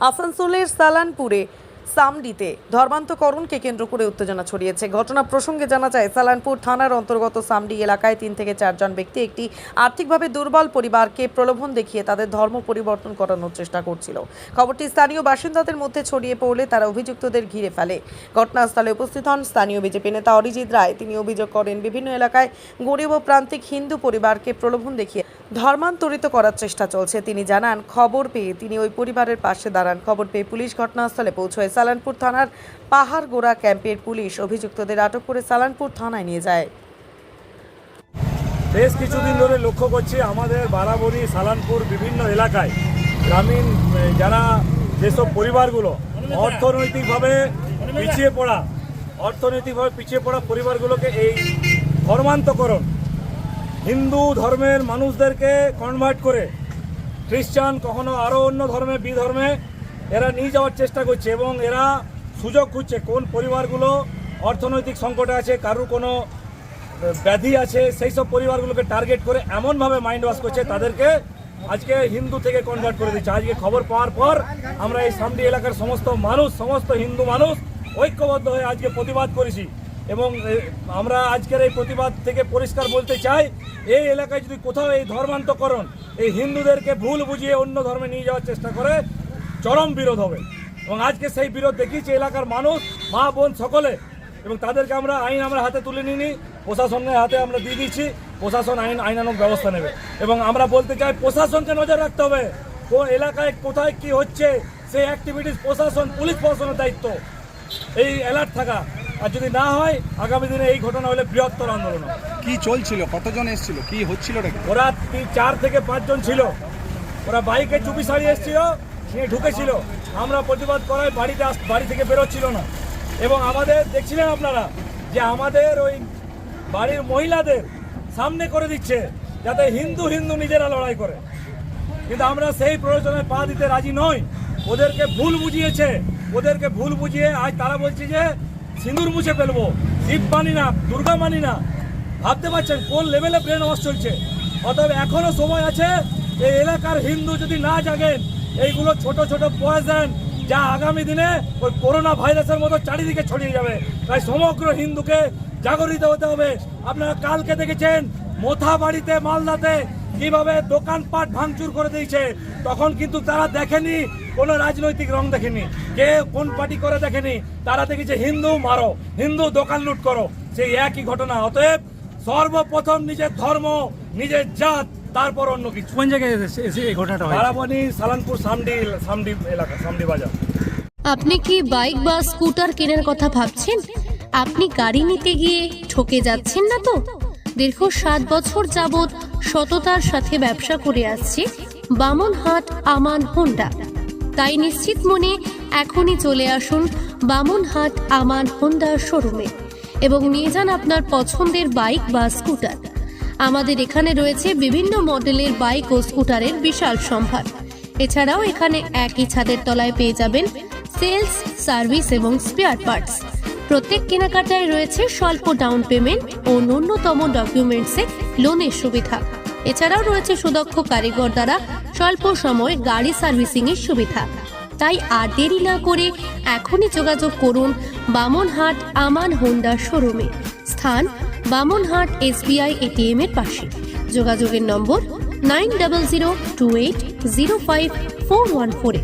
আসানসোলের সালানপুরে সামডিতে ধর্মান্তকরণকে কেন্দ্র করে উত্তেজনা ছড়িয়েছে। ঘটনা প্রসঙ্গে জানা যায়, সালানপুর থানার অন্তর্গত সামডি এলাকায় 3 থেকে 4 জন ব্যক্তি একটি আর্থিকভাবে দুর্বল পরিবারকে প্রলোভন দেখিয়ে তাদের ধর্ম পরিবর্তন করানোর চেষ্টা করছিল। খবরটি স্থানীয় বাসিন্দাদের মধ্যে ছড়িয়ে পড়লে তারা অভিযুক্তদের ঘিরে ফেলে। ঘটনাস্থলে উপস্থিত হন স্থানীয় বিজেপি নেতা অরিজিৎ রায়। তিনি অভিযোগ করেন, বিভিন্ন এলাকায় গরিব ও প্রান্তিক হিন্দু পরিবারকে প্রলোভন দেখিয়ে ধর্মান্তরিত করার চেষ্টা চলছে। তিনি জানান, খবর পেয়ে তিনি ওই পরিবারের পাশে দাঁড়ান। খবর পেয়ে পুলিশ ঘটনাস্থলে পৌঁছয়। সালানপুর থানার পাহাড়গোড়া ক্যাম্পের পুলিশ অভিযুক্তদের আটক করে সালানপুর থানায় নিয়ে যায়। বেশ কিছুদিন ধরে লক্ষ্য করছি আমাদের বারাবণী সালানপুর বিভিন্ন এলাকায় গ্রামীণ যারা যেসব পরিবারগুলো অর্থনৈতিকভাবে পিছিয়ে পড়া পরিবারগুলোকে এই ধর্মান্তকরণ, হিন্দু ধর্মের মানুষদেরকে কনভার্ট করে খ্রিস্টান, কখনো আরও অন্য ধর্মে বিধর্মে এরা নিয়ে যাওয়ার চেষ্টা করছে এবং এরা সুযোগ খুঁজছে কোন পরিবারগুলো অর্থনৈতিক সংকটে আছে, কারোর কোনো ব্যাধি আছে, সেই সব পরিবারগুলোকে টার্গেট করে এমনভাবে মাইন্ড ওয়াশ করছে, তাদেরকে আজকে হিন্দু থেকে কনভার্ট করে দিচ্ছে। আজকে খবর পাওয়ার পর আমরা এই সামডি এলাকার সমস্ত হিন্দু মানুষ ঐক্যবদ্ধ হয়ে আজকে প্রতিবাদ করেছি এবং আমরা আজকের এই প্রতিবাদ থেকে পরিষ্কার বলতে চাই, এই এলাকায় যদি কোথাও এই ধর্মান্তকরণ, এই হিন্দুদেরকে ভুল বুঝিয়ে অন্য ধর্মে নিয়ে যাওয়ার চেষ্টা করে, চরম বিরোধ হবে। এবং আজকে সেই বিরোধ দেখিয়েছে এলাকার মানুষ, মা বোন সকলে, এবং তাদেরকে আইন আমরা হাতে তুলে নিইনি, প্রশাসনের হাতে আমরা দিয়ে দিচ্ছি। প্রশাসন আইনানুগ ব্যবস্থা নেবে এবং আমরা বলতে চাই প্রশাসনকে নজর রাখতে হবে কোন এলাকায় কোথায় কি হচ্ছে, সেই অ্যাক্টিভিটিস পুলিশ প্রশাসনের দায়িত্ব এই অ্যালার্ট থাকা। আর যদি না হয় আগামী দিনে এই ঘটনা হলে বৃহত্তর আন্দোলন। কি চলছিল, কতজন এসেছিল, কি হচ্ছিল? ওরা 4 থেকে 5 জন ছিল। ওরা বাইকে চুপি সারিয়ে এসেছিল, নিয়ে ঢুকেছিল। আমরা প্রতিবাদ করায় বাড়ি থেকে বেরোচ্ছিল না এবং আমাদের দেখছিলেন আপনারা যে আমাদের ওই বাড়ির মহিলাদের সামনে করে দিচ্ছে যাতে হিন্দু নিজেরা লড়াই করে, কিন্তু আমরা সেই প্রয়োজনে পা দিতে রাজি নই। ওদেরকে ভুল বুঝিয়ে আজ তারা বলছে যে সিঁদুর মুছে ফেলবো, শিব মানি না, দুর্গা মানি না। ভাবতে পারছেন কোন লেভেলে ব্রেন ওয়াশ চলছে। অতএব এখনো সময় আছে, এই এলাকার হিন্দু যদি না জাগেন, এইগুলো ছোট পয়জন যা আগামী দিনে ওই করোনা ভাইরাসের মতো চারিদিকে ছড়িয়ে যাবে। তাই সমগ্র হিন্দুকে জাগরিত হতে হবে। আপনারা কালকে দেখেছেন মোথাবাড়িতে, মালদাতে কিভাবে দোকানপাট ভাঙচুর করে দিয়েছে। তখন কিন্তু তারা দেখেনি কোনো রাজনৈতিক রং, দেখেনি কে কোন পার্টি করে, দেখেনি। তারা দেখেছে হিন্দু মারো, হিন্দু দোকান লুট করো, সেই একই ঘটনা। অতএব সর্বপ্রথম নিজের ধর্ম, নিজের জাত, তারপর অন্য কিছু। কোন জায়গায় এসে এই ঘটনাটা হয়? বারাবণী, সালানপুর, সামডি এলাকা, সামডি বাজার। আপনি কি বাইক বা স্কুটার কেনার কথা ভাবছেন? আপনি গাড়ি নিতে গিয়ে ঠকে যাচ্ছেন না তো? দীর্ঘ 7 বছর যাবৎ সততার সাথে ব্যবসা করে আসছে বামনহাট আমান হোন্ডা। তাই নিশ্চিত মনে এখনই চলে আসুন বামনহাট আমান হোন্ডা শোরুমে এবং নিয়ে যান আপনার পছন্দের বাইক বা স্কুটার। আমাদের এখানে রয়েছে বিভিন্ন মডেলের বাইক ও স্কুটারের বিশাল সম্ভার। এছাড়াও এখানে একই ছাদের তলায় পেয়ে যাবেন সেলস, সার্ভিস এবং স্পেয়ার পার্টস। প্রত্যেক কেনাকাটায় রয়েছে স্বল্প ডাউন পেমেন্ট ও ন্যূনতম ডকুমেন্টসে লোনের সুবিধা। এছাড়াও রয়েছে সুদক্ষ কারিগর দ্বারা স্বল্প সময়ে গাড়ি সার্ভিসিং এর সুবিধা। তাই আর দেরি না করে এখনই যোগাযোগ করুন বামনহাট আমান হোন্ডা শোরুমে। স্থান বামনহাট SBI ATM এর পাশে। যোগাযোগের নম্বর 9002805414।